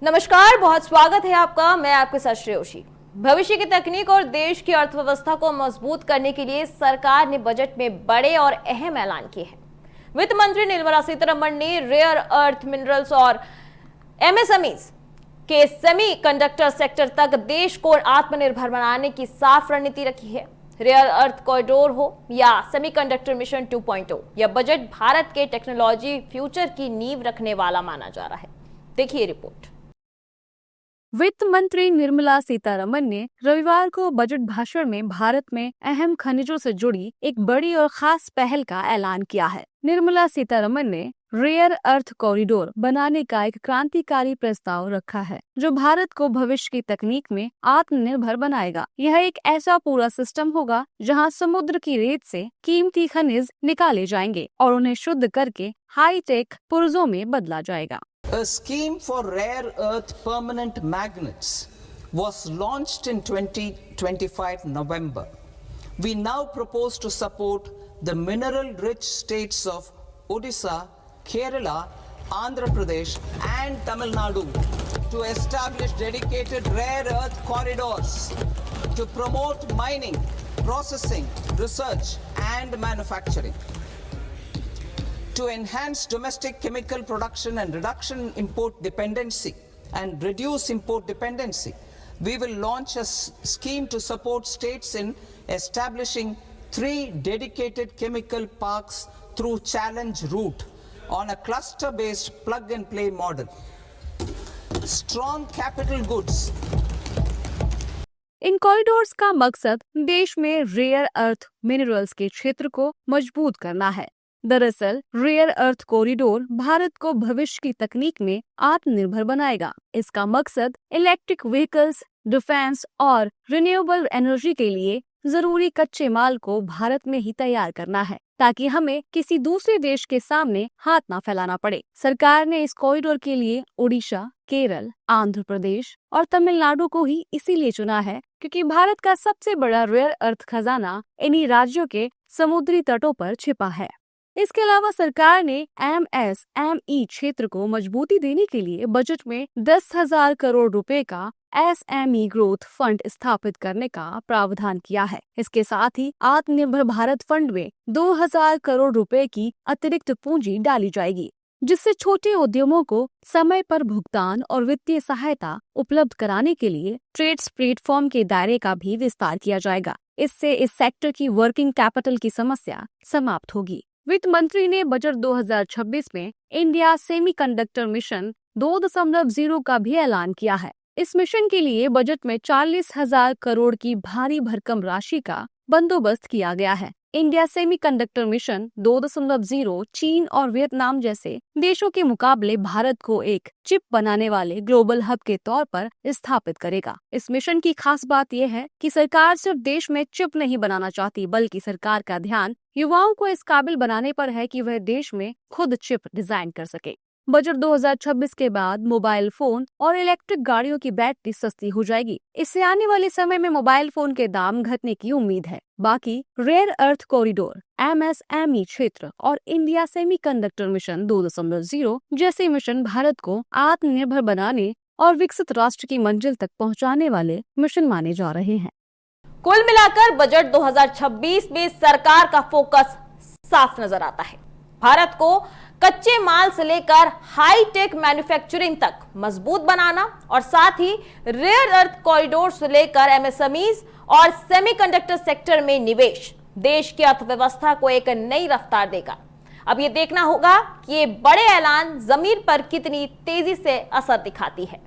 नमस्कार, बहुत स्वागत है आपका। मैं आपके साथ श्रेयोशी। भविष्य की तकनीक और देश की अर्थव्यवस्था को मजबूत करने के लिए सरकार ने बजट में बड़े और अहम ऐलान किए हैं। वित्त मंत्री निर्मला सीतारमण ने रेयर अर्थ मिनरल्स और एमएसएमईज के सेमीकंडक्टर सेक्टर तक देश को आत्मनिर्भर बनाने की साफ रणनीति रखी है। रेयर अर्थ कॉरिडोर हो या सेमीकंडक्टर मिशन 2.0, यह बजट भारत के टेक्नोलॉजी फ्यूचर की नींव रखने वाला माना जा रहा है। देखिए रिपोर्ट। वित्त मंत्री निर्मला सीतारमण ने रविवार को बजट भाषण में भारत में अहम खनिजों से जुड़ी एक बड़ी और खास पहल का ऐलान किया है। निर्मला सीतारमण ने रेयर अर्थ कॉरिडोर बनाने का एक क्रांतिकारी प्रस्ताव रखा है, जो भारत को भविष्य की तकनीक में आत्मनिर्भर बनाएगा। यह एक ऐसा पूरा सिस्टम होगा जहां समुद्र की रेत से कीमती खनिज निकाले जाएंगे और उन्हें शुद्ध करके हाईटेक पुर्जों में बदला जाएगा। A scheme for rare earth permanent magnets was launched in 2025 November. We now propose to support the mineral-rich states of Odisha, Kerala, Andhra Pradesh and Tamil Nadu to establish dedicated rare earth corridors to promote mining, processing, research and manufacturing. To enhance domestic chemical production and reduction import dependency and reduce import dependency, we will launch a scheme to support states in establishing 3 dedicated chemical parks through challenge route on a cluster-based plug-and-play model. Strong capital goods. In corridors का मकसद देश में rare earth minerals के क्षेत्र को मजबूत करना है। दरअसल रेयर अर्थ कॉरिडोर भारत को भविष्य की तकनीक में आत्मनिर्भर बनाएगा। इसका मकसद इलेक्ट्रिक व्हीकल्स, डिफेंस और रिन्यूएबल एनर्जी के लिए जरूरी कच्चे माल को भारत में ही तैयार करना है, ताकि हमें किसी दूसरे देश के सामने हाथ ना फैलाना पड़े। सरकार ने इस कॉरिडोर के लिए ओडिशा, केरल, आंध्र प्रदेश और तमिलनाडु को ही इसीलिए चुना है क्योंकि भारत का सबसे बड़ा रेयर अर्थ खजाना इन्हीं राज्यों के समुद्री तटों पर छिपा है। इसके अलावा सरकार ने एमएसएमई क्षेत्र को मजबूती देने के लिए बजट में 10,000 करोड़ रुपए का एसएमई ग्रोथ फंड स्थापित करने का प्रावधान किया है। इसके साथ ही आत्मनिर्भर भारत फंड में 2,000 करोड़ रुपए की अतिरिक्त पूंजी डाली जाएगी, जिससे छोटे उद्यमों को समय पर भुगतान और वित्तीय सहायता उपलब्ध कराने के लिए ट्रेड्स प्लेटफॉर्म के दायरे का भी विस्तार किया जाएगा। इससे इस सेक्टर की वर्किंग कैपिटल की समस्या समाप्त होगी। वित्त मंत्री ने बजट 2026 में इंडिया सेमीकंडक्टर मिशन 2.0 का भी ऐलान किया है। इस मिशन के लिए बजट में 40,000 करोड़ की भारी भरकम राशि का बंदोबस्त किया गया है। इंडिया सेमीकंडक्टर मिशन 2.0 चीन और वियतनाम जैसे देशों के मुकाबले भारत को एक चिप बनाने वाले ग्लोबल हब के तौर पर स्थापित करेगा। इस मिशन की खास बात यह है कि सरकार सिर्फ देश में चिप नहीं बनाना चाहती, बल्कि सरकार का ध्यान युवाओं को इस काबिल बनाने पर है कि वह देश में खुद चिप डिजाइन कर सके। बजट 2026 के बाद मोबाइल फोन और इलेक्ट्रिक गाड़ियों की बैटरी सस्ती हो जाएगी। इससे आने वाले समय में मोबाइल फोन के दाम घटने की उम्मीद है। बाकी रेयर अर्थ कॉरिडोर, एमएसएमई क्षेत्र और इंडिया सेमीकंडक्टर मिशन 2.0 जैसे मिशन भारत को आत्मनिर्भर बनाने और विकसित राष्ट्र की मंजिल तक पहुंचाने वाले मिशन माने जा रहे हैं। कुल मिलाकर बजट 2026 में सरकार का फोकस साफ नजर आता है। भारत को कच्चे माल से लेकर हाईटेक मैन्युफैक्चरिंग तक मजबूत बनाना और साथ ही रेयर अर्थ कॉरिडोर से लेकर एमएसएमईज और सेमीकंडक्टर सेक्टर में निवेश देश की अर्थव्यवस्था को एक नई रफ्तार देगा। अब ये देखना होगा कि ये बड़े ऐलान जमीन पर कितनी तेजी से असर दिखाती है।